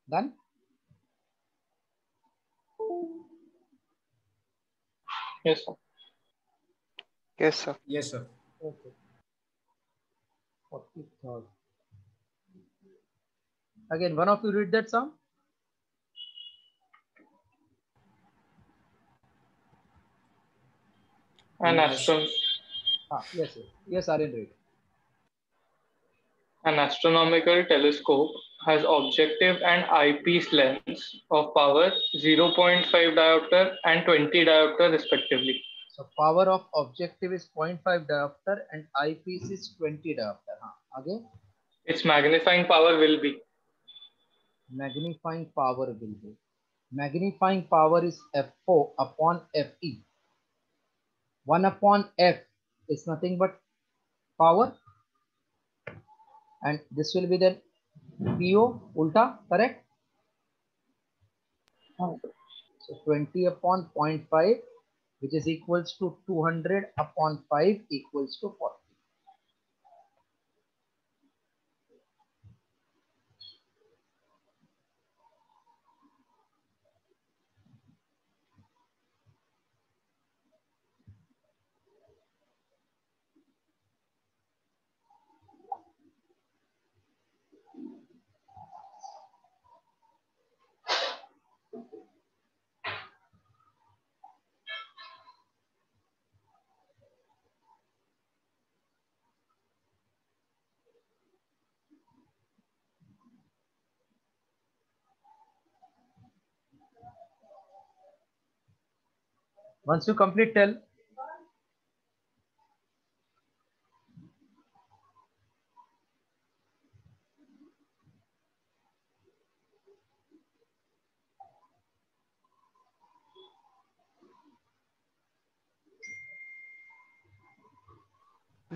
Done? Yes, sir. Yes, sir. Yes, sir. Okay. 43rd. Again, one of you read that sum. An Yes. Yes, yes. Yes, Aryan, read. An astronomical telescope has objective and eyepiece lens of power 0.5 diopter and 20 diopter respectively. So power of objective is 0.5 diopter and eyepiece is 20 diopter. Again, Its magnifying power will be magnifying power will be. Magnifying power is F4 upon Fe. 1 upon F is nothing but power, and this will be then PO ulta, correct? So 20 upon 0.5, which is equals to 200 upon 5 equals to 40. Once you complete, tell.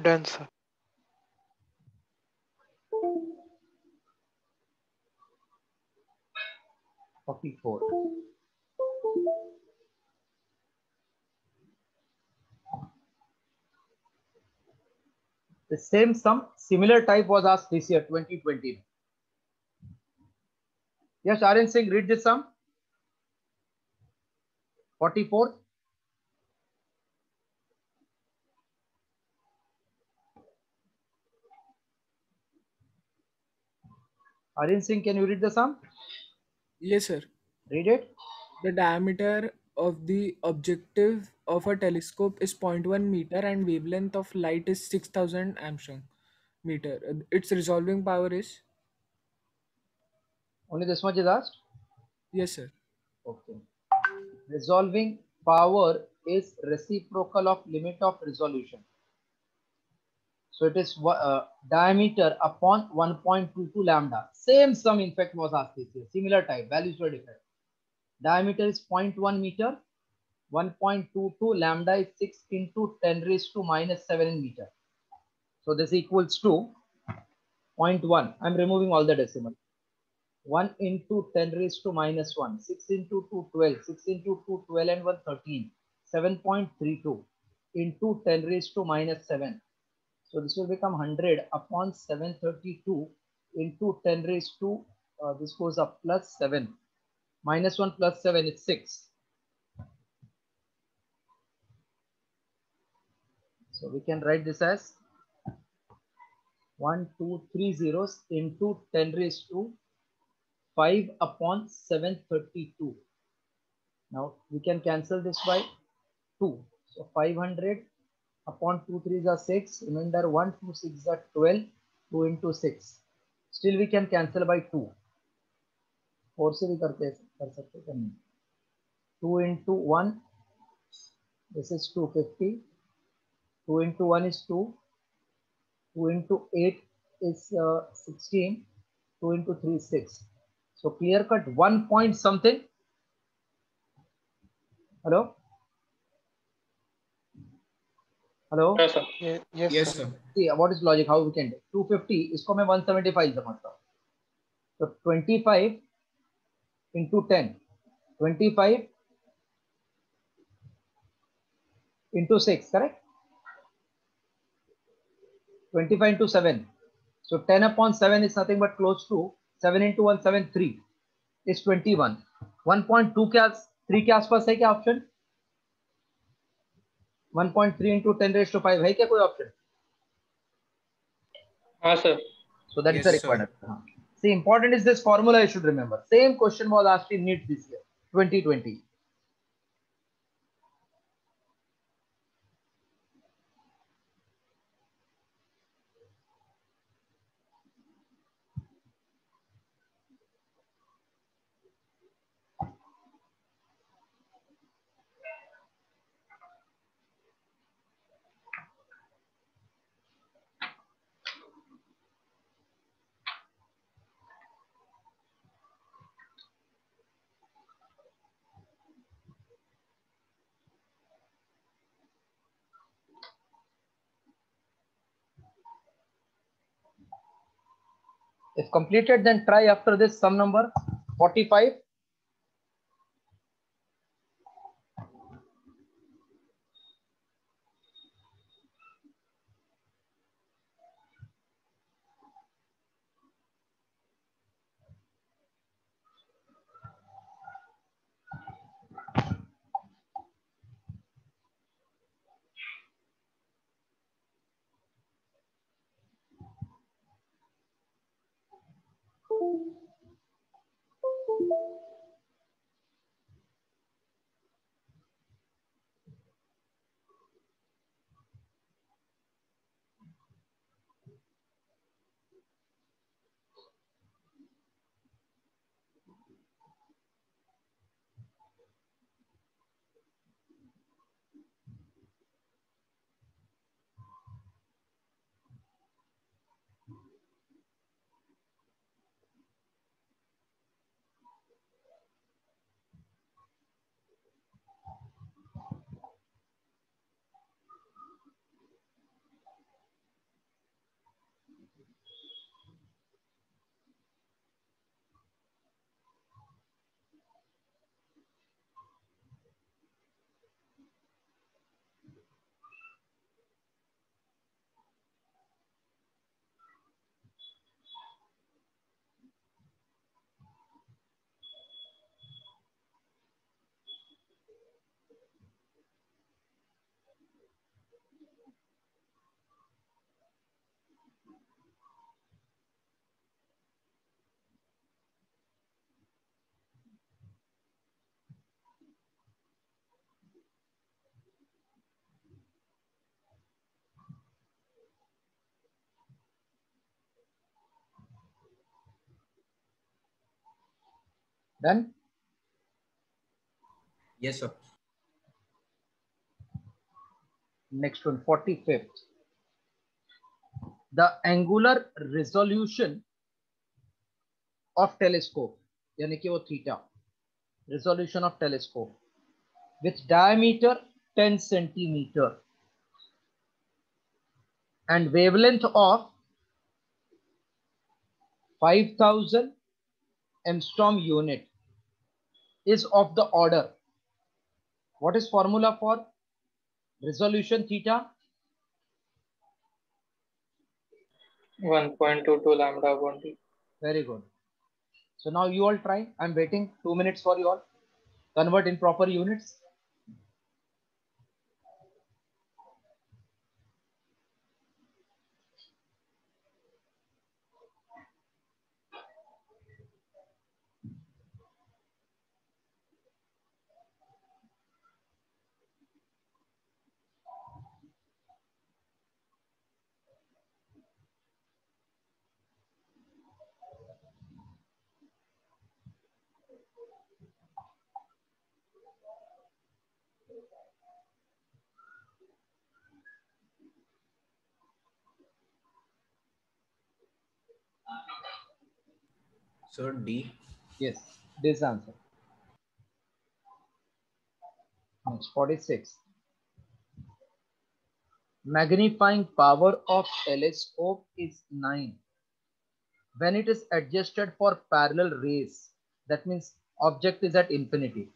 Done, sir. 44. The same sum, similar type was asked this year, 2020. Yes, Aryan Singh, read this sum. 44. Aryan Singh, can you read the sum? Yes, sir. Read it. The diameter of the objective of a telescope is 0.1 meter and wavelength of light is 6000 Armstrong meter. Its resolving power is? Only this much is asked. Yes, sir. Okay. Resolving power is reciprocal of limit of resolution. So it is diameter upon 1.22 lambda. Same sum in fact was asked this year. Similar type, values were different. Diameter is 0.1 meter. 1.22 lambda is 6 into 10 raised to minus 7 in meter. So this equals to 0.1. I'm removing all the decimal. 1 into 10 raised to minus 1. 6 into 2, 12. 6 into 2, 12 and 1, 13. 7.32 into 10 raised to minus 7. So this will become 100 upon 732 into 10 raised to, this goes up plus 7. Minus 1 plus 7 is 6. So we can write this as 1, 2, 3 zeros into 10 raised to 5 upon 732. Now we can cancel this by 2. So 500 upon 2 3s are 6. Remainder 1, 2, 6 are 12. 2 into 6. Still we can cancel by 2. 4 से भी कर सकते हैं. 2 into 1. This is 250. 2 into 1 is 2. 2 into 8 is 16. 2 into 3 is 6. So clear cut 1 point something. Hello? Hello? yes, sir. Yes, Yes, sir. sir. See, what is logic? How we can do? 250 इसको मैं 175 समझता हूँ. So 25 into 10. 25 into 6, correct? 25 into 7. So 10 upon 7 is nothing but close to 7 into 1, 7, 3. is 21. 1.2 के 3 के आसपास है क्या option? 1.3 into 10⁵ है क्या कोई ऑप्शन? हाँ sir. So that is the Yes, sir. required. See, important is this formula you should remember. Same question was asked in NEET this year, 2020. If completed, then try after this sum number 45. Done? Yes, sir. Next one, 45th. The angular resolution of telescope, यानी कि वो theta, resolution of telescope with diameter 10 centimeter and wavelength of 5000 angstrom unit is of the order. What is formula for resolution theta? 1.22 lambda upon d. Very good. So now you all try. I'm waiting 2 minutes for you all. Convert in proper units. Sir, D. Yes, this answer. Next, 46. Magnifying power of telescope is 9. When it is adjusted for parallel rays, that means object is at infinity.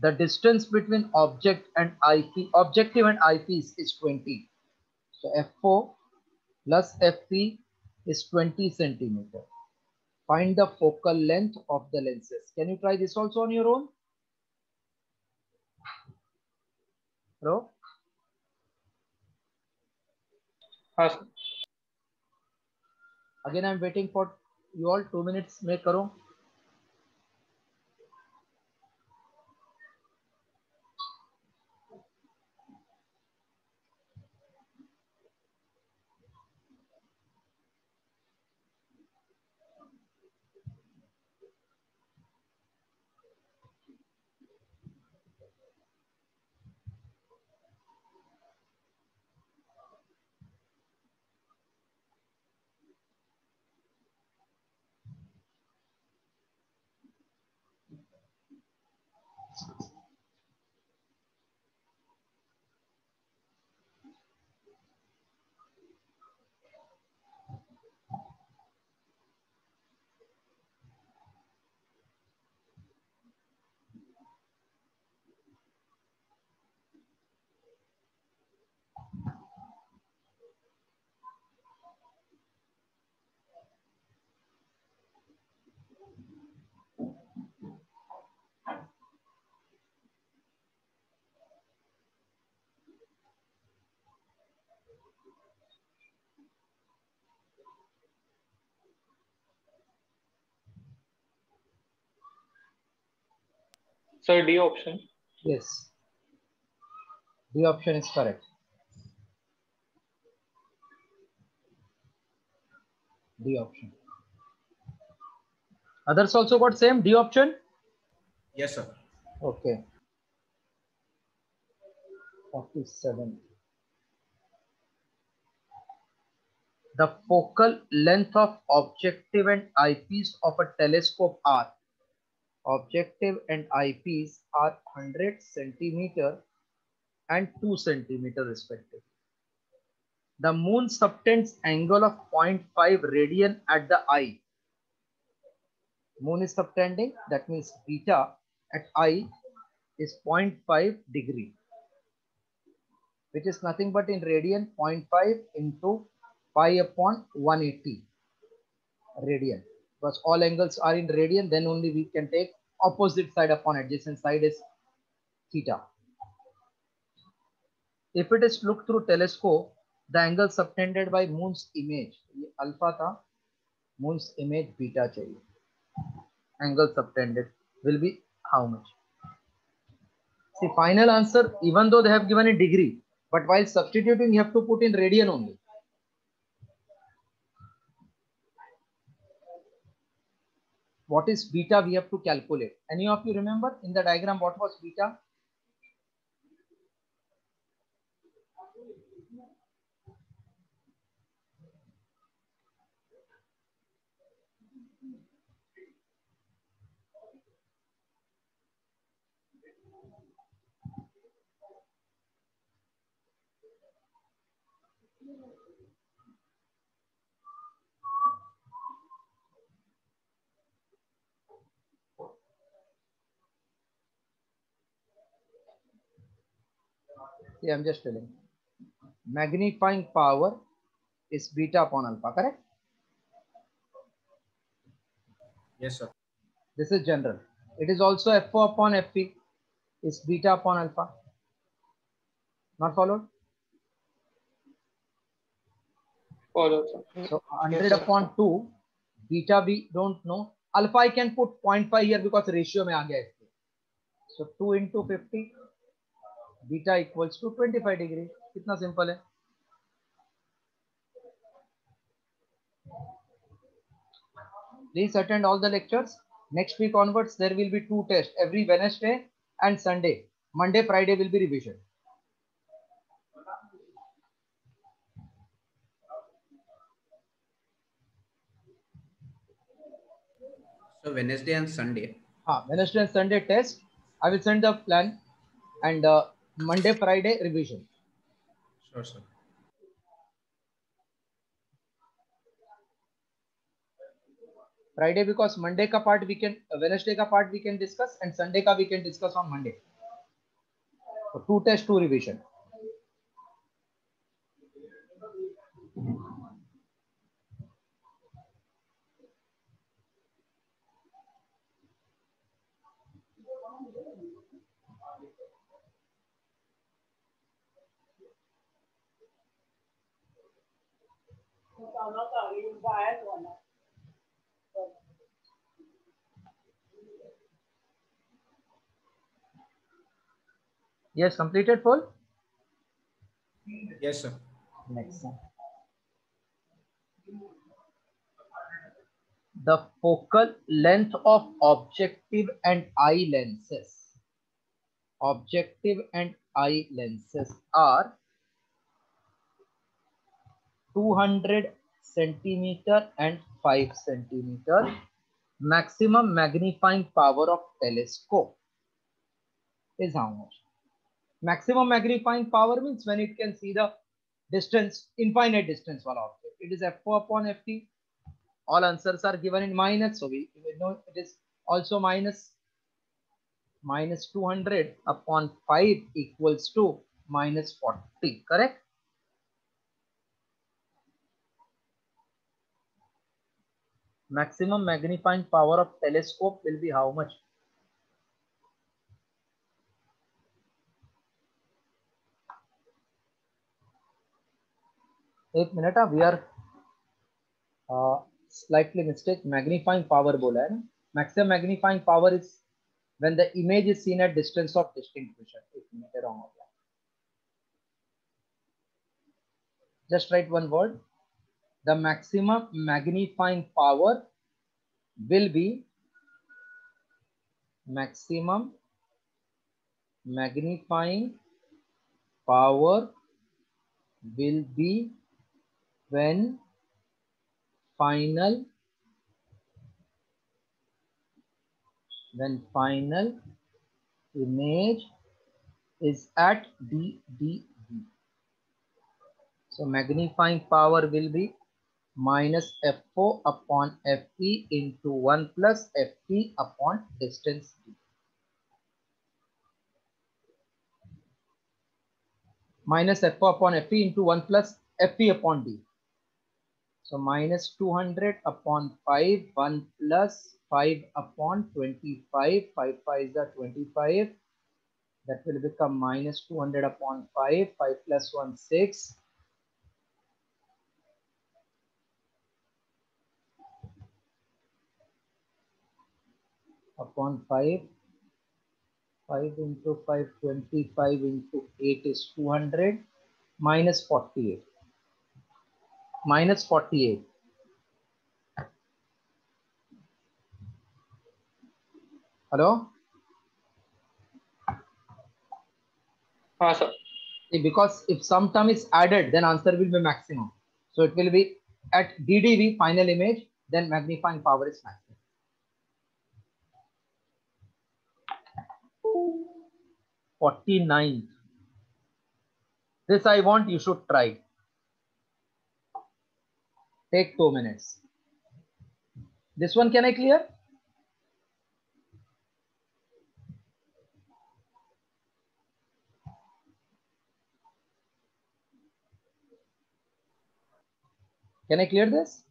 The distance between object and eyepiece, objective and eyepiece is 20. So f4 plus fp is 20 centimeter. Find the focal length of the lenses. Can you try this also on your own? Hello? Yes. Again, I'm waiting for you all. 2 minutes. Make karo. Sir, D option. Yes. D option is correct. D option. Others also got same D option? Yes, sir. Okay. 47. The focal length of objective and eyepiece of a telescope are. Objective and eyepiece are 100 centimeter and 2 centimeter respectively. The moon subtends angle of 0.5 radian at the eye. Moon is subtending, that means beta at eye is 0.5 degree, which is nothing but in radian 0.5 into pi upon 180 radian. Because all angles are in radian, then only we can take opposite side upon adjacent side is theta. If it is looked through telescope, the angle subtended by moon's image, alpha tha, moon's image beta chahiye. Angle subtended will be how much? See, final answer, even though they have given a degree, but while substituting, you have to put in radian only. What is beta? We have to calculate. Any of you remember in the diagram what was beta? See, I'm just telling. Magnifying power is beta upon alpha, correct? Yes, sir. This is general. It is also FO upon FP is beta upon alpha. Not followed? Follow, sir. So 100 Yes, sir. upon 2, beta we don't know. Alpha I can put 0.5 here because ratio में आ गया इसके. So 2 into 50, beta equals to 25 degree. कितना simple है? Please attend all the lectures. Next week onwards, there will be 2 tests every Wednesday and Sunday. Monday, Friday will be revision. So Wednesday and Sunday. Wednesday and Sunday test. I will send the plan, and Monday, Friday revision. Sure, sir. Friday because Monday का part we can, Wednesday का part we can discuss, and Sunday का we can discuss on Monday. So 2 tests, 2 revision. Yes, completed full. Yes, sir. Next one. The focal length of objective and eye lenses. Objective and eye lenses are 200 centimeter and 5 centimeter. Maximum magnifying power of telescope is how much? Maximum magnifying power means when it can see the distance, infinite distance wala object. It is f4 upon ft. All answers are given in minus, so we know it is also minus 200 upon 5 equals to minus 40. Correct? Maximum magnifying power of telescope will be how much? एक minute we are slightly mistake. Magnifying power बोला है ना? Maximum magnifying power is when the image is seen at distance of distinct vision. एक minute wrong हो गया. Just write one word. The maximum magnifying power will be maximum magnifying power will be when final image is at DDV. So magnifying power will be minus f4 upon fe into 1 plus ft upon distance d. Minus f4 upon fe into 1 plus fe upon d. So minus 200 upon 5, 1 plus 5 upon 25, 5 5 is the 25. That will become minus 200 upon 5, 5 plus 1, 6. Upon 5, 5 into 5, 25 into 8 is 200, minus 48. Minus 48. Hello? Sir. See, because if some term is added, then answer will be maximum. So it will be at DDV, final image, then magnifying power is maximum. 49. This I want you should try. Take 2 minutes. This one can I clear? Can I clear this?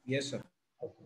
Yes, sir. Okay.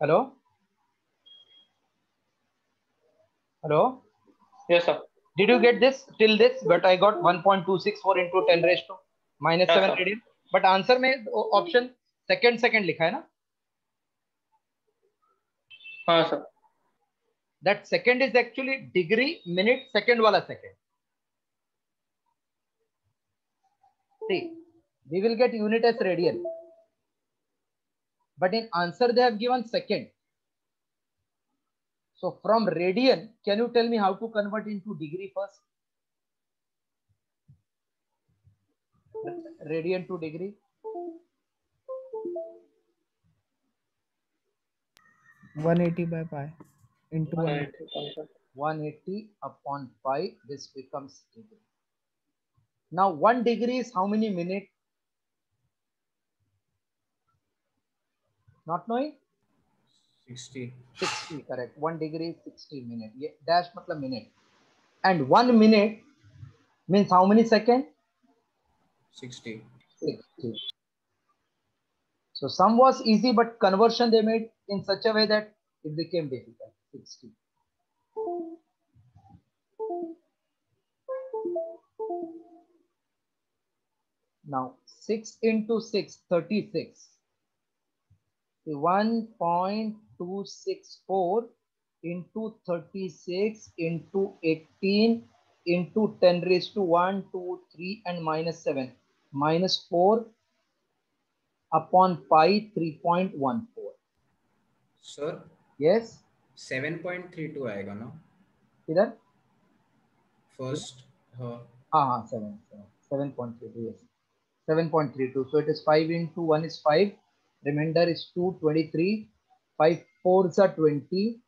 Hello? Hello? Yes, sir. Did you get this till this? But I got 1.264 into 10 raised to minus Yes, 7 sir. radian. But answer में option second लिखा है ना? हाँ sir. That second is actually degree, minute, second wala second. See, we will get unit as radian. But in answer they have given second. So from radian, can you tell me how to convert into degree first? Radian to degree. (180 by pi into 100). 180 upon pi. This becomes degree. Now 1 degree is how many minutes? Not knowing? 60. 60, correct. 1 degree is 60 minutes. Yeah, dash matlab minute. And 1 minute means how many seconds? 60. 60. So sum was easy, but conversion they made in such a way that it became difficult. 60. Now 6 into 6, 36. 1.264 into 36 into 18 into 10 raised to 1, 2, 3 and minus 7. Minus 4 upon pi 3.14. Sir, Yes. 7.32 आएगा ना? इधर First, हाँ 7.32. Yes, 7.32. So it is 5 into 1 is 5. Remainder is 2, 23. 5 4s are 20.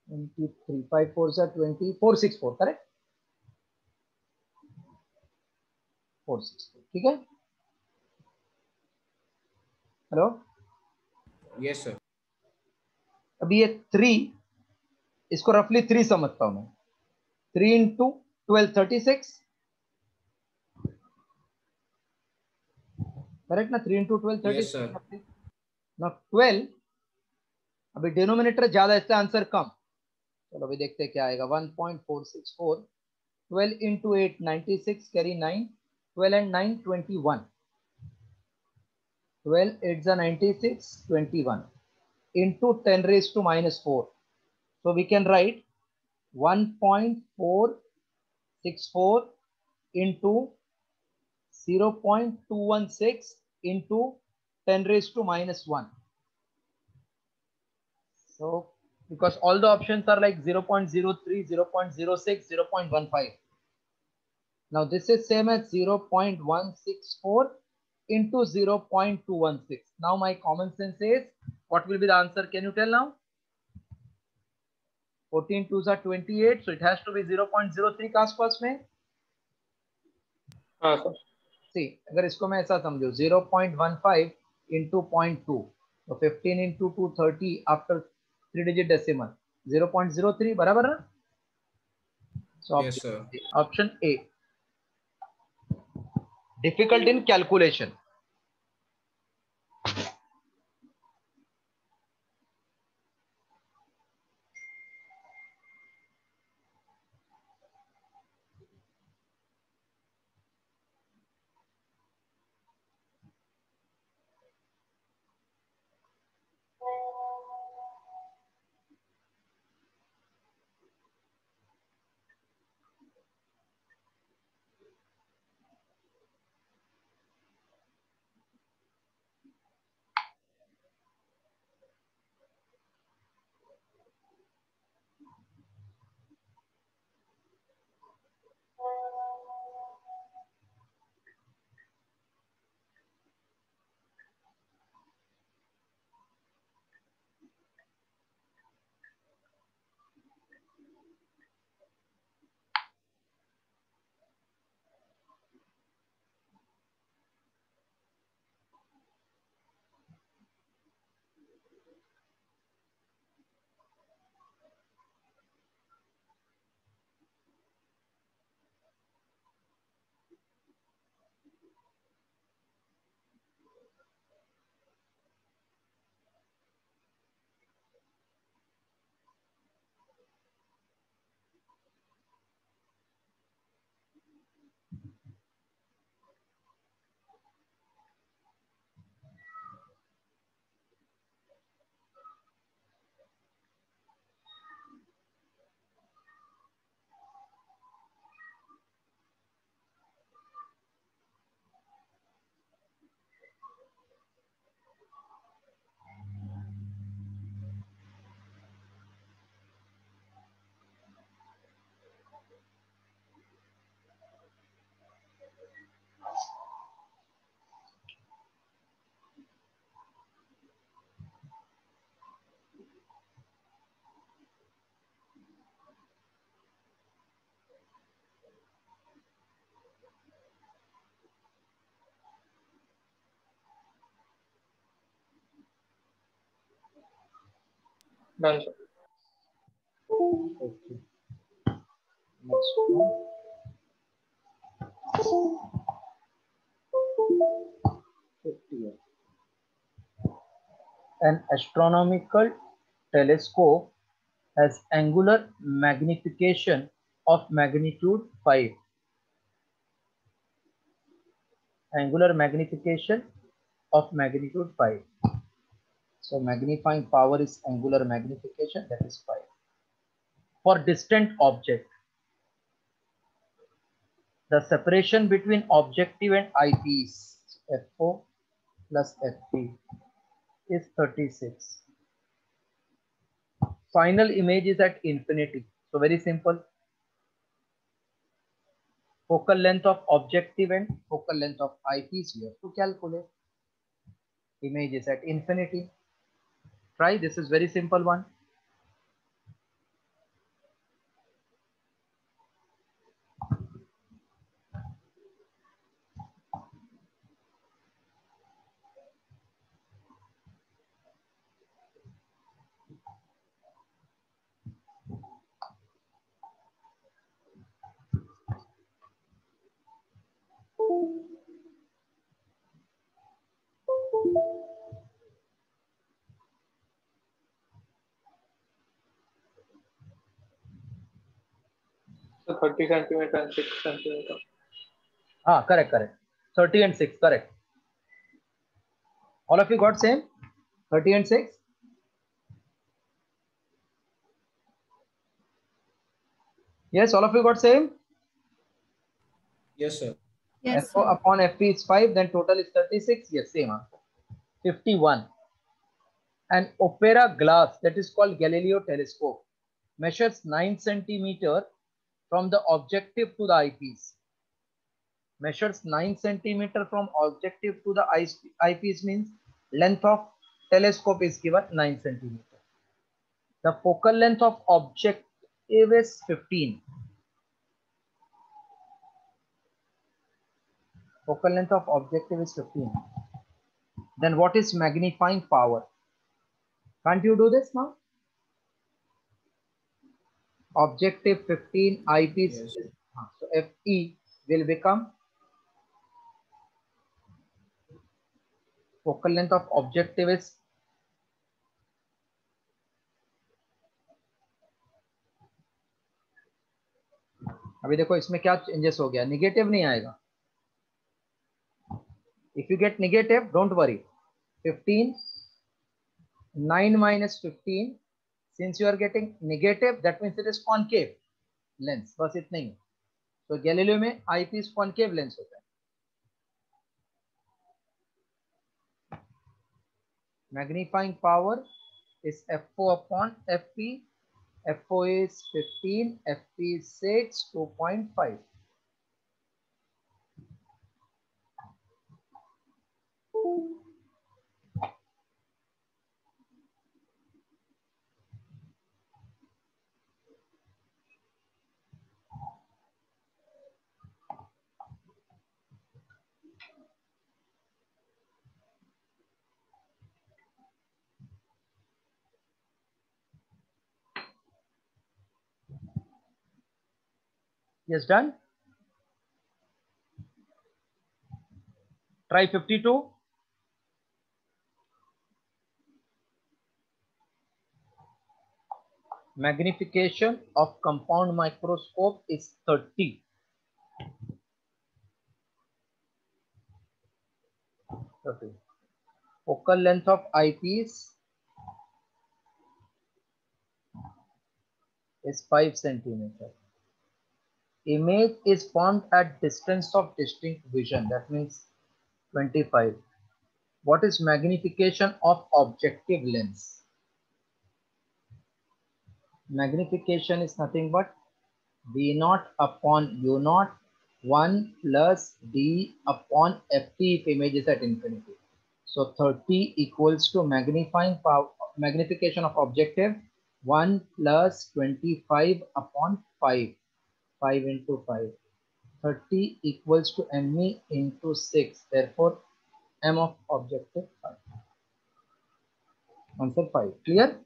23. 5 4s are 20. 464, correct? 464. ठीक है? Hello? yes sir. अभी ये 3, इसको रफली 3 समझता हूं मैं. 3 into 12, 36. करेक्ट ना? 3 into 12, 36. Yes sir. Now 12, अभी डिनोमिनेटर ज्यादा है इसलिए आंसर कम. चलो अभी देखते हैं क्या आएगा. 1.464. 12 into 8, 96, carry 9. 12 and 9, 21. 12 8s are 96, 21 into 10 raised to minus 4. So we can write 1.464 into 0.216 into 10 raised to minus 1. So because all the options are like 0.03, 0.06, 0.15. Now this is same as 0.164 into 0.216. Now my common sense says, what will be the answer? Can you tell now? 14 2s are 28, so it has to be 0.03 के आसपास में. हाँ sir. See, अगर इसको मैं ऐसा समझूं 0.15 into 0.2, तो 15 into 2 30 after 3 digit decimal 0.03 बराबर ना? So Yes sir. option A. Difficult in calculation. Done, sir. Okay. Next one. 58. An astronomical telescope has angular magnification of magnitude 5. Angular magnification of magnitude 5. So magnifying power is angular magnification, that is 5. For distant object, the separation between objective and eyepiece, f4 plus f3, is 36. Final image is at infinity. So very simple. Focal length of objective and focal length of eyepiece you have to calculate. Image is at infinity. Try, this is very simple one. So 30 centimeter and 6 centimeter. Correct. 30 and 6, correct. All of you got same? 30 and 6? Yes, all of you got same? Yes, sir. Yes, F4 sir. upon FP is 5, then total is 36. Yes, same answer. 51. An opera glass, that is called Galileo telescope, measures 9 centimeter from the objective to the eyepiece. Measures 9 centimeter from objective to the eyepiece means length of telescope is given 9 centimeter. The focal length of objective is 15. Focal length of objective is 15. Then what is magnifying power? Can't you do this now? Objective 15, eyepiece. Yes. So FE will become focal length of objective is अभी देखो इसमें क्या changes हो गया, negative नहीं आएगा. If you get negative, don't worry. 15, 9 minus 15, since you are getting negative, that means it is concave lens. बस इतना ही. तो गैलीलियो में eyepiece concave lens होता है. Magnifying power is f4 upon fp. f4 is 15, fp is 6, 2.5. Yes, done. Try 52. Magnification of compound microscope is 30. 30. Focal length of eyepiece is 5 centimeter. Image is formed at distance of distinct vision. That means 25. What is magnification of objective lens? Magnification is nothing but B naught upon U naught 1 plus D upon FT if image is at infinity. So 30 equals to magnifying power, magnification of objective 1 plus 25 upon 5. 5 into 5. 30 equals to ME into 6. Therefore, M of objective 5. Answer 5. Clear?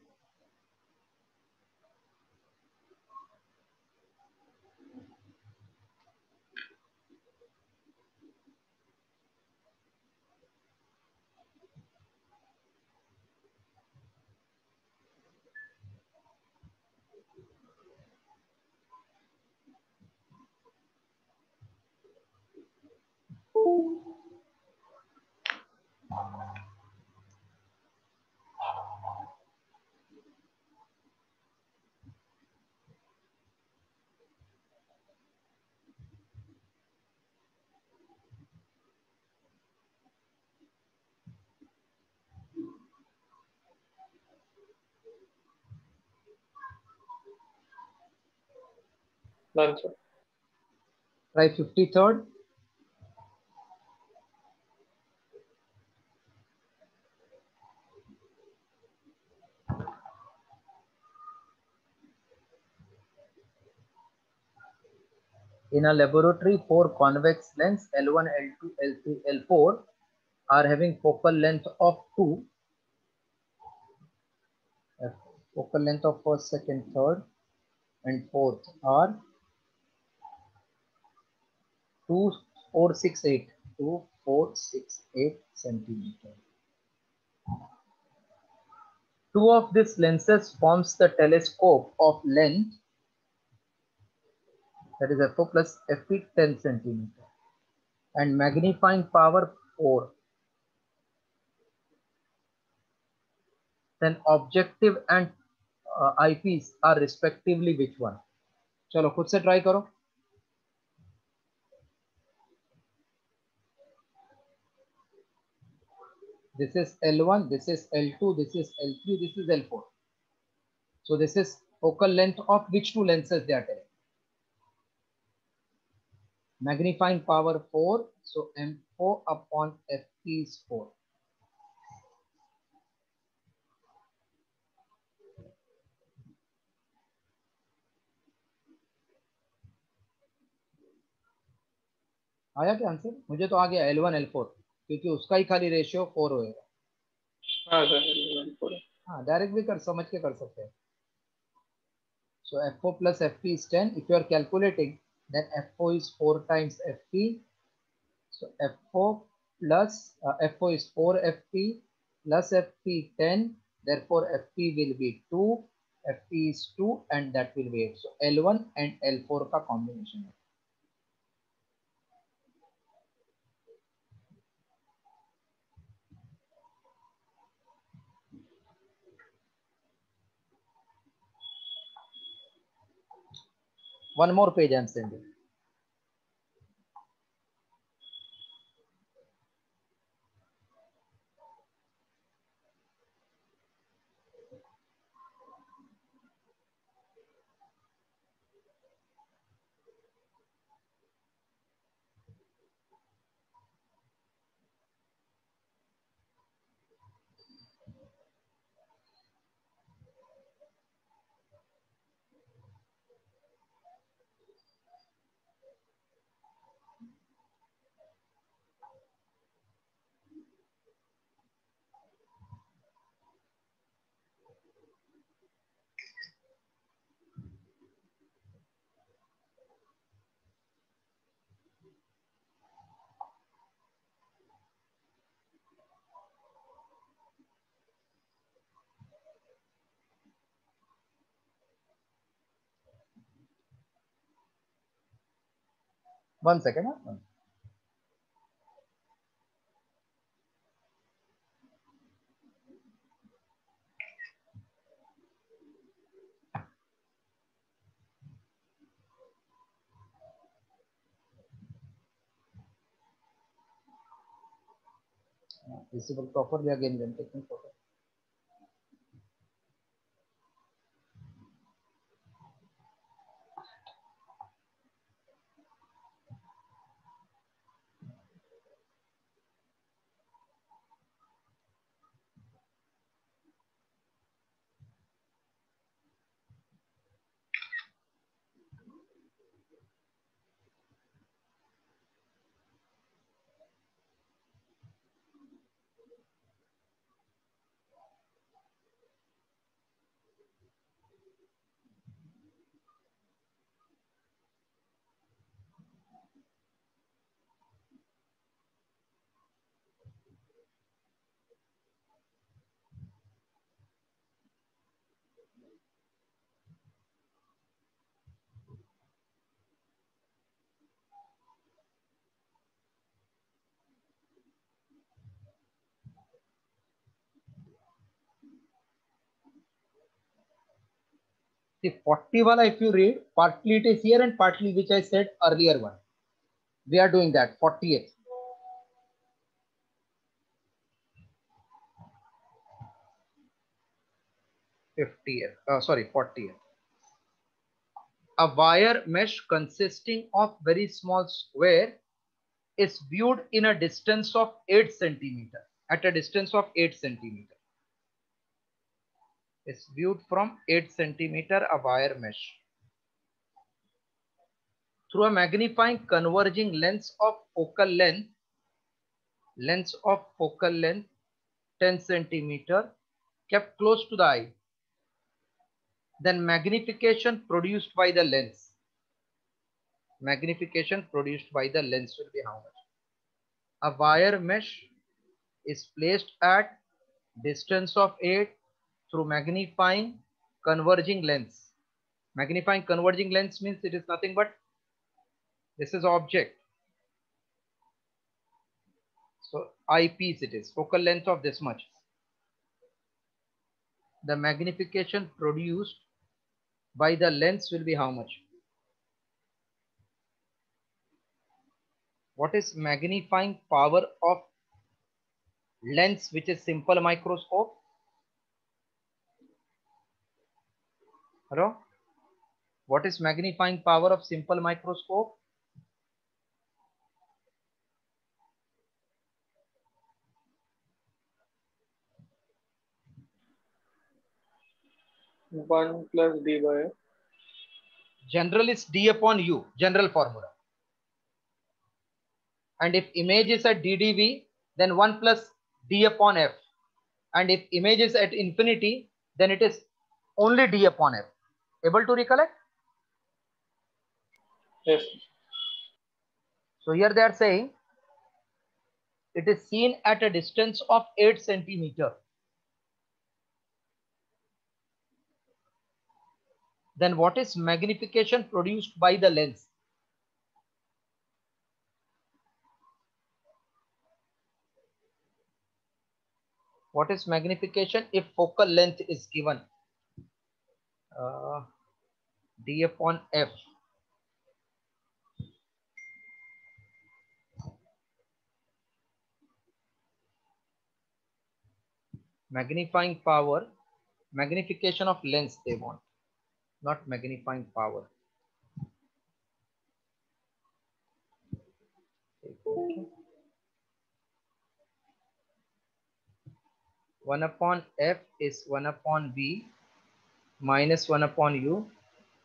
Done, sir. Try 53rd. In a laboratory, four convex lenses L1, L2, L3, L4 are having focal length of 2. Focal length of first, second, third, and fourth are 2, 4, 6, 8. 2, 4, 6, 8 centimeter. Two of these lenses forms the telescope of length, that is FO plus FP 10 centimeter, and magnifying power 4. Then objective and eyepiece are respectively which one? चलो खुद से try करो. This is L1, this is L2, this is L3, this is L4. So this is focal length of which two lenses they are telling? Magnifying power 4, so M4 upon FP is 4. आया क्या answer? मुझे तो आ गया L1 L4 क्योंकि उसका ही खाली ratio 4 होएगा. हाँ सर. हाँ डायरेक्ट भी कर समझ के कर सकते हैं. So F4 plus FP is 10. If you are calculating, then F4 is 4 times FP. So F4 plus F4 is 4 FP plus FP 10. Therefore FP will be 2. FP is 2 and that will be 8. So L1 and L4 का combination है. One more page I am sending. One second. Huh? Visible properly again then taking photo. The 40 wala, if you read, partly it is here and partly which I said earlier one. We are doing that 40th. Sorry, 40th. a wire mesh consisting of very small square is viewed in a distance of 8 centimeter. At a distance of 8 centimeter. Is viewed from 8 centimeter a wire mesh. Through a magnifying converging lens of focal length 10 centimeter kept close to the eye. Then magnification produced by the lens. Magnification produced by the lens will be how much? A wire mesh is placed at distance of 8 through magnifying converging lens. Magnifying converging lens means it is nothing but this is object. So eyepiece it is, focal length of this much. The magnification produced by the lens will be how much? What is magnifying power of lens which is simple microscope? Hello? What is magnifying power of simple microscope? One plus d by f. General is d upon u, general formula. And if image is at ddv, then 1 plus d upon f. And if image is at infinity, then it is only d upon f. Able to recollect? Yes. So here they are saying it is seen at a distance of 8 centimeter. Then what is magnification produced by the lens? What is magnification if focal length is given? D upon f. Magnifying power, magnification of lens they want, not magnifying power. Okay. 1 upon f is 1 upon v minus 1 upon u.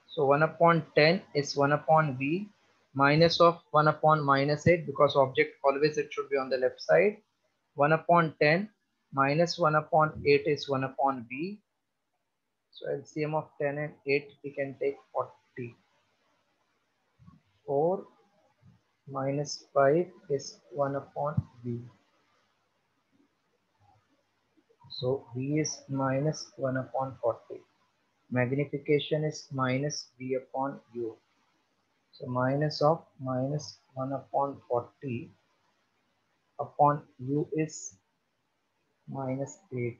So 1 upon 10 is 1 upon v minus of 1 upon minus 8 because object always it should be on the left side. 1 upon 10 minus 1 upon 8 is 1 upon v. So LCM of 10 and 8 we can take 40. 4 minus 5 is 1 upon v. So v is minus 1 upon 40. Magnification is minus v upon u. So minus of minus 1 upon 40 upon u is minus 8.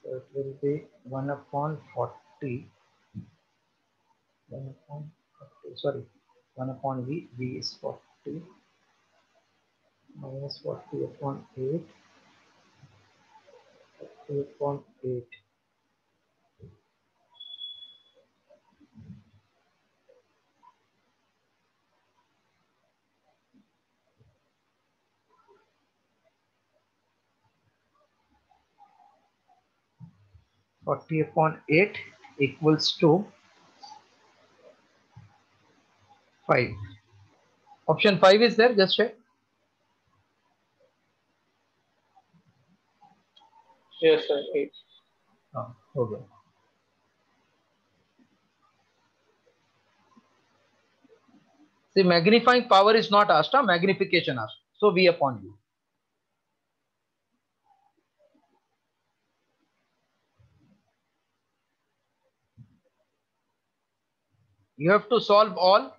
So it will be 1 upon 40. 1 upon 40, sorry, 1 upon v, v is 40 minus 40 upon 8, 40 upon 8. Forty upon 8 equals to 5. Option 5 is there, just check. Yes, sir. 8. Oh, okay. See, magnifying power is not asked, magnification asked. So v upon u. You have to solve all.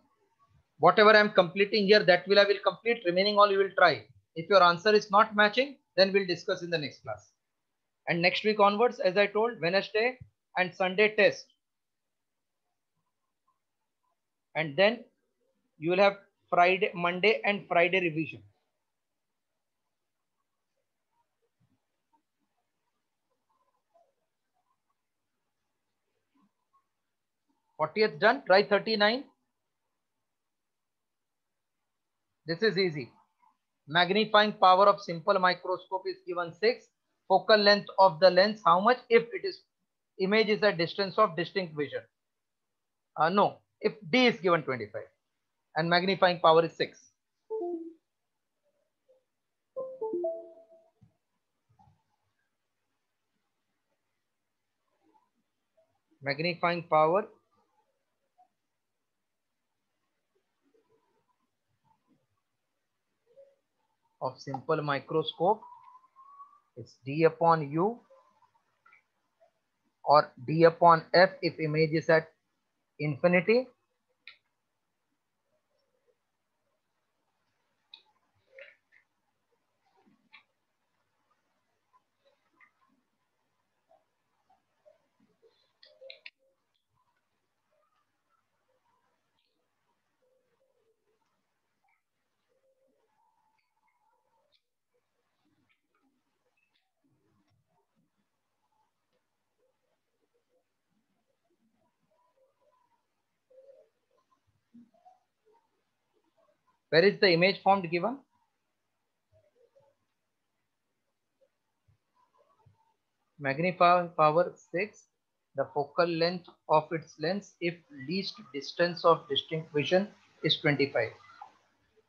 Whatever I am completing here, that I will complete. Remaining all you will try. If your answer is not matching, then we'll discuss in the next class. And next week onwards, as I told, Wednesday and Sunday test. And then you will have Friday, Monday and Friday revision. 40th done. Try 39. This is easy. Magnifying power of simple microscope is given 6. Focal length of the lens, how much? If it is image is at distance of distinct vision. No, if D is given 25 and magnifying power is 6. Magnifying power of simple microscope is D upon U or D upon F if image is at infinity. Where is the image formed given? Magnifying power 6. The focal length of its lens if least distance of distinct vision is 25.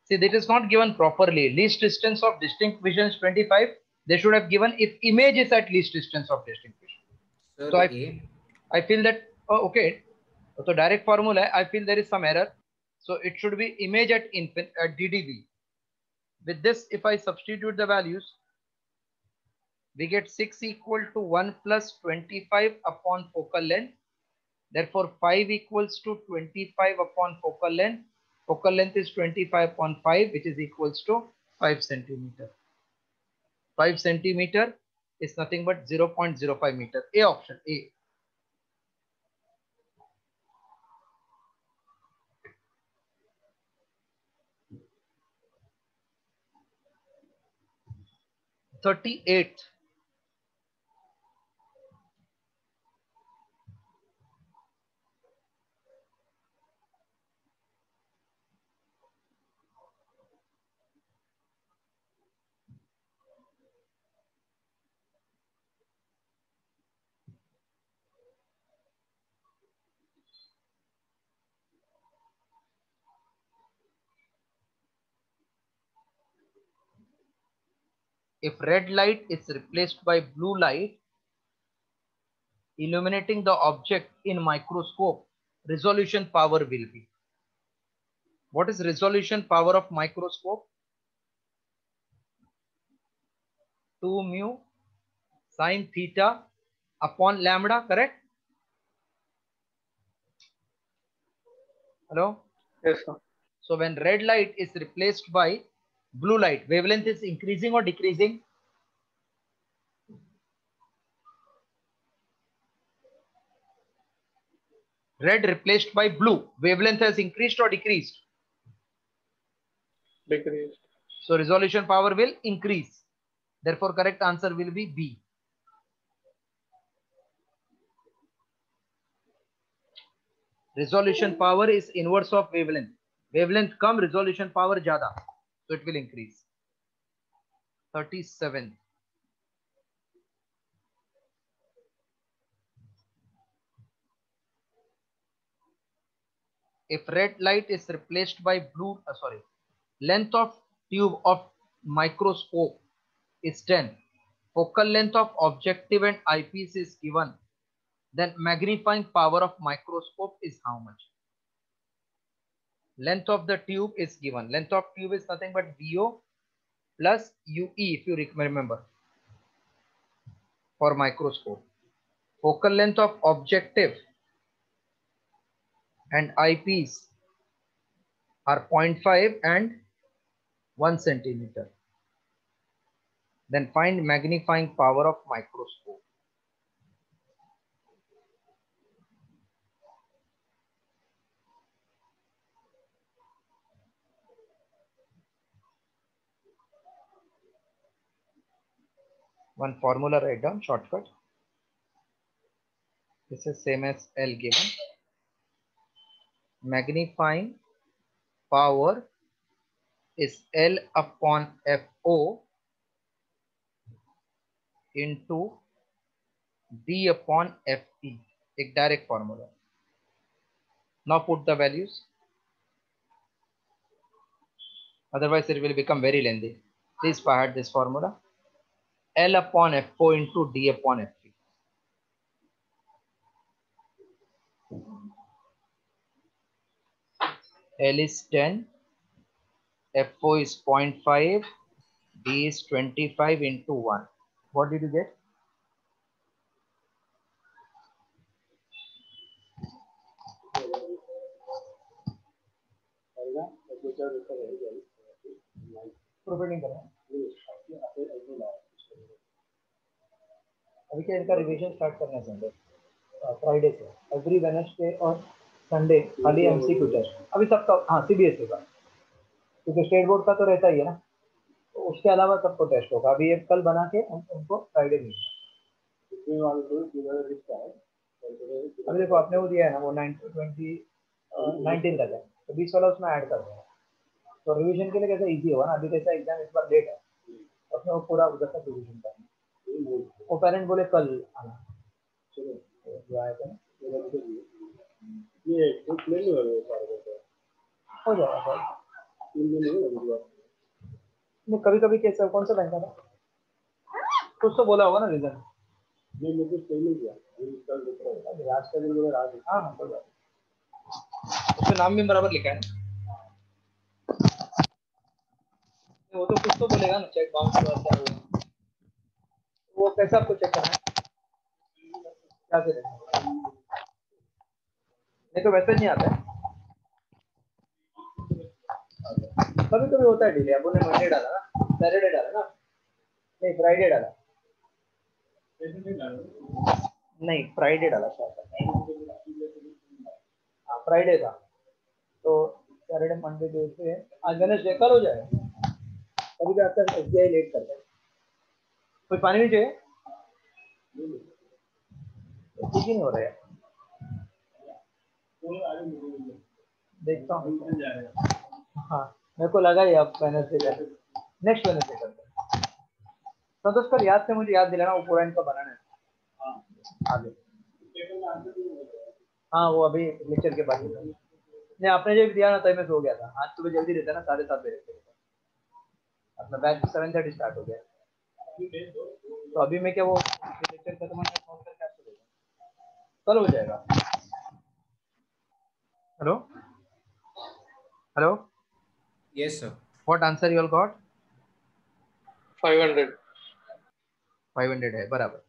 See, that is not given properly. Least distance of distinct vision is 25. They should have given if image is at least distance of distinct vision. Sir, So A. I feel that, oh, okay. So direct formula, I feel there is some error. So it should be image at DDV. With this, if I substitute the values, we get 6 equal to 1 plus 25 upon focal length. Therefore, 5 equals to 25 upon focal length. Focal length is 25 upon 5, which is equals to 5 centimeter. 5 centimeter is nothing but 0.05 meter. A option, A. "38. If red light is replaced by blue light, illuminating the object in microscope, resolution power will be." What is resolution power of microscope? 2 mu sine theta upon lambda, correct? Hello? Yes, sir. So when red light is replaced by blue light, wavelength is increasing or decreasing? Red replaced by blue, wavelength has increased or decreased? Decreased. So resolution power will increase. Therefore, correct answer will be B. Resolution power is inverse of wavelength. Wavelength come, resolution power jada. So it will increase. 37. If red light is replaced by blue, length of tube of microscope is 10. Focal length of objective and eyepiece is given. Then magnifying power of microscope is how much? Length of the tube is given. Length of tube is nothing but VO plus UE if you remember for microscope. Focal length of objective and eyepiece are 0.5 and 1 centimeter. Then find magnifying power of microscope. One formula write down, shortcut. This is same as L given. magnifying power is L upon FO into D upon FE. एक direct formula. Now put the values. Otherwise it will become very lengthy. Please by heart this formula. L upon FO into D upon FE. L is 10, FO is 0.5, D is 25 into 1. What did you get? प्रोफिटिंग करें अभी क्या इनका revision start करना Sunday Friday से every Wednesday और Sunday खाली MCQ test अभी सबका हाँ सीबीएसई का क्योंकि स्टेट बोर्ड का तो रहता ही है ना तो उसके अलावा सबको टेस्ट होगा अभी एक कल बना के उनको फ्राइडे मिलता अभी देखो आपने वो दिया है ना वो 19 तक है तो 20 वाला उसमें ऐड कर देंगे तो रिवीजन के लिए कैसा इजी होगा ना अभी कैसा एग्जाम इस बार लेट है उसमें वो पूरा उधर तक रिवीजन करना वो पेरेंट बोले कल आना चलो जो आया था ये कुछ नहीं हो जाएगा सर कभी कभी कैसा कौन सा बैंक था कुछ तो बोला होगा ना रीजन नहीं मुझे सही नहीं किया राज का दिन राज हाँ हाँ कोई बात उसमें नाम भी बराबर लिखा है ना वो तो कुछ तो बोलेगा ना चेक बाउंस क्या होगा वो कैसे आपको चेक करना है क्या से नहीं तो वैसे नहीं आता है कभी कभी होता है डिले आपने मंडे डाला ना सैटरडे डाला ना नहीं फ्राइडे डाला नहीं फ्राइडे डाला शायद हाँ फ्राइडे था तो सैटरडे मंडे ट्यूसडे आज वेडनेसडे कल हो जाएगा कभी भी आता है एसबीआई लेट करता है कोई पानी नहीं चाहिए ठीक ही नहीं हो रहा है देखता हूँ हाँ मेरे को लगा ही अब वेडनेसडे कर नेक्स्ट वेडनेसडे करते हैं संतोष कर याद से मुझे याद दिलाना वो पूरा इनका बनाना है आगे हाँ वो अभी लेक्चर के बाद नहीं आपने जो दिया ना तभी मैं सो गया था आज सुबह जल्दी रहता ना 7:30 बजे अपना बैच 7:30 स्टार्ट हो गया तो अभी मैं क्या वो लेक्चर खत्म होने में फोन करके आपको देगा कल हो जाएगा hello hello Yes, sir. What answer you all got 500. 500 है बराबर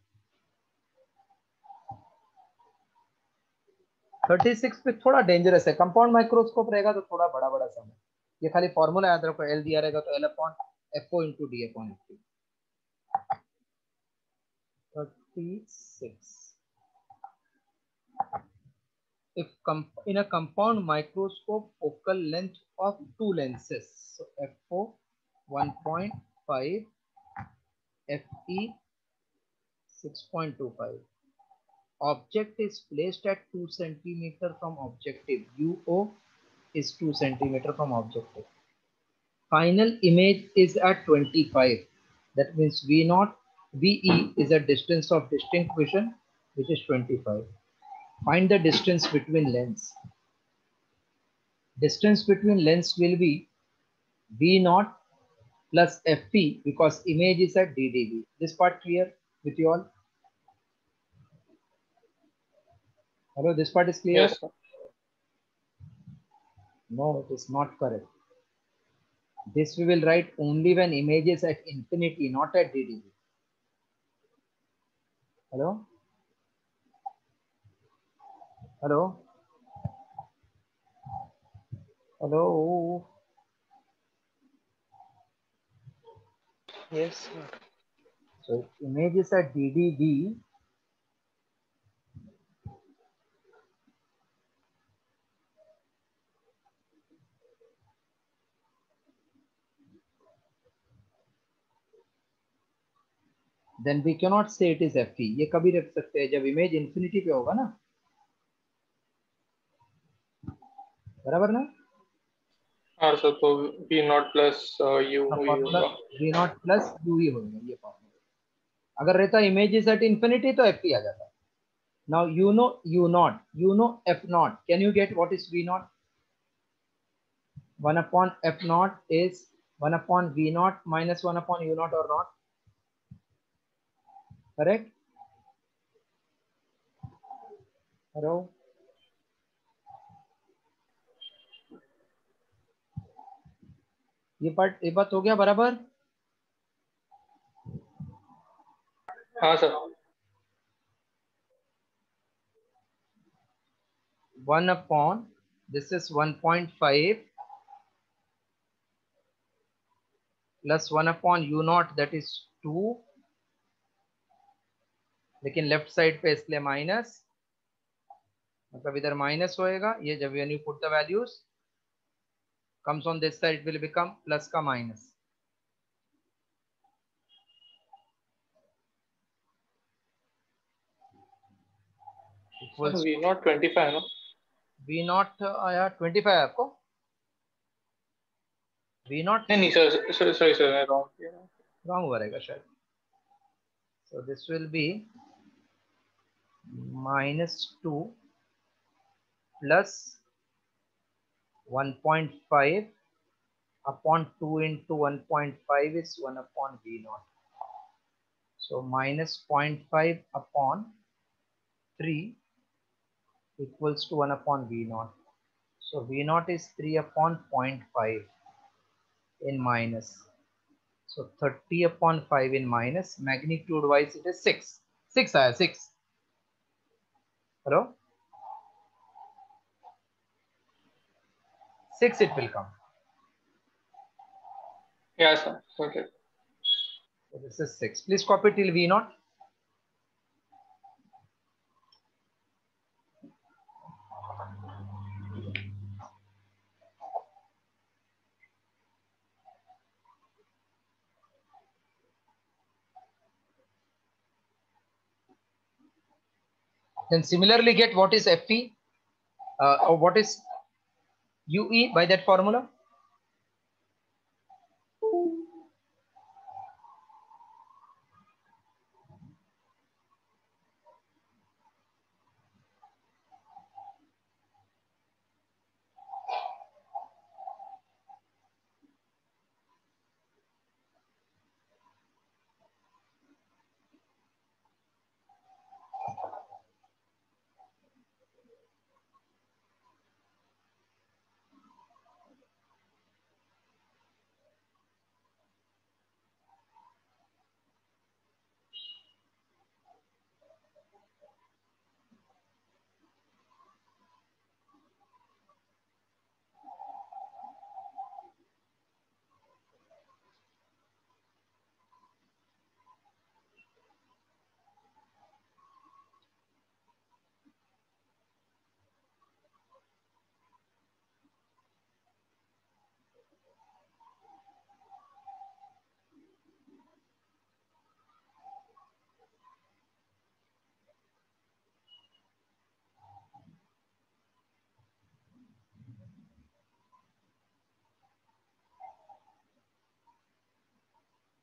36 पे थोड़ा डेंजरस है कंपाउंड माइक्रोस्कोप रहेगा तो थोड़ा बड़ा बड़ा सम है ये खाली फॉर्मूला याद रखो एल दिया रहेगा तो L upon FO into D upon F 36 if in a compound microscope focal length of two lenses so fo 1.5 fe 6.25 object is placed at 2 centimeter from objective uo is 2 centimeter from objective final image is at 25 that means v naught ve is a distance of distinct vision which is 25 find the distance between lens distance between lens will be v naught plus fe because image is at ddv this part clear with you all hello this part is clear Yes, sir. no it is not correct this we will write only when image is at infinity not at ddv hello hello hello Yes, sir. so image is at ddv then we cannot say it is fe ये कभी रख सकते हैं जब image infinity पे होगा ना बराबर ना? हाँ सर, तो V not plus you he formula होगा। V नॉट प्लस यू ही होगा ये फॉर्मूला। अगर रहता इमेज इज एट इंफिनिटी तो एफ ही आ जाता। Now you know you not, you know F not, can you get what is V not? 1 upon f naught is 1 upon V naught minus 1 upon U naught or not? Correct? Hello? ये बात हो गया बराबर? हाँ sir. 1 upon, this is 1.5 plus 1 upon U naught, that is 2, लेकिन left side पे इसलिए minus, मतलब इधर माइनस होएगा ये, जब when you put the values comes on this side, it will become plus का minus. Sir Equals V not 25 ना? V naught आया 25 आपको? V naught नहीं नहीं सर, सॉरी सर, मैं रॉन्ग किया। wrong हुआ रहेगा शायद. So this will be minus 2 plus 1.5 upon 2 into 1.5 is 1 upon V naught. So minus 0.5 upon 3 equals to 1 upon V naught. So V naught is 3 upon 0.5 in minus. So 30 upon 5 in minus, magnitude wise it is 6. 6 आया 6. Hello? 6 it will come. Yeah sir, okay. So this is 6. Please copy till V naught. Then similarly get what is Fe or what is UE by that formula.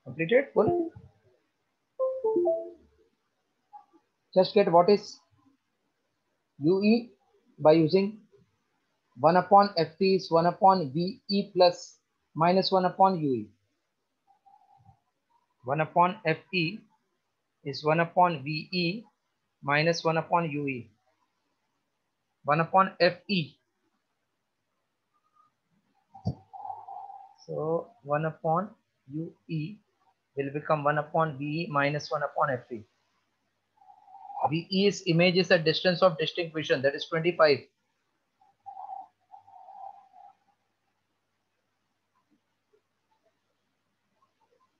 Completed full. Just get what is UE by using 1 upon Fe is 1 upon Ve plus minus 1 upon UE. 1 upon Fe is 1 upon Ve minus 1 upon UE. 1 upon Fe. So 1 upon UE will become 1 upon Ve minus 1 upon Fe. Ve's image is a distance of distinct vision, that is 25.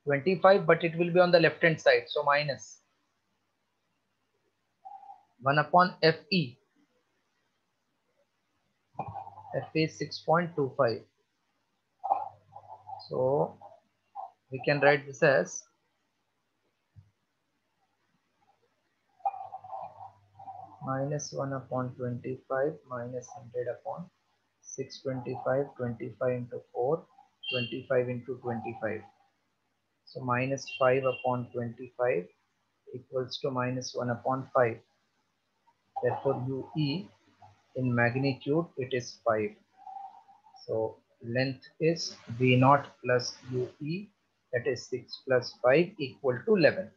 But it will be on the left hand side, so minus 1 upon Fe. Fe is 6.25. So we can write this as minus 1 upon 25 minus 100 upon 625, 25 into 4, 25 into 25. So minus 5 upon 25 equals to minus 1 upon 5. Therefore, UE in magnitude it is 5. So length is V0 plus UE, that is 6 plus 5 equal to 11.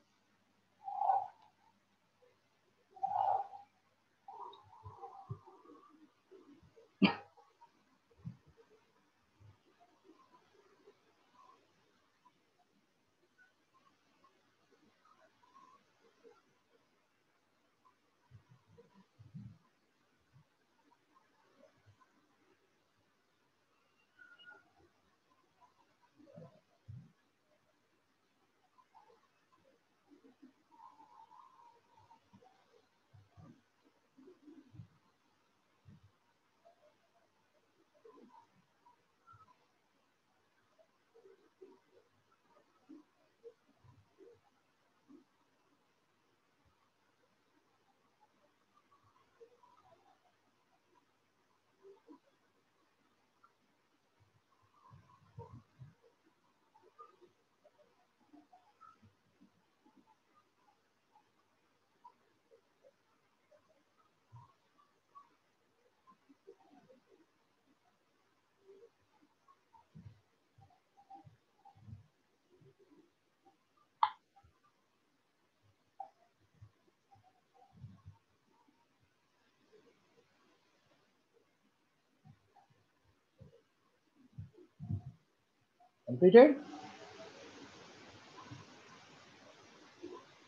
Completed?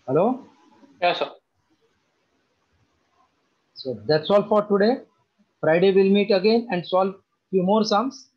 Hello? Yes, sir. So that's all for today. Friday we'll meet again and solve few more sums.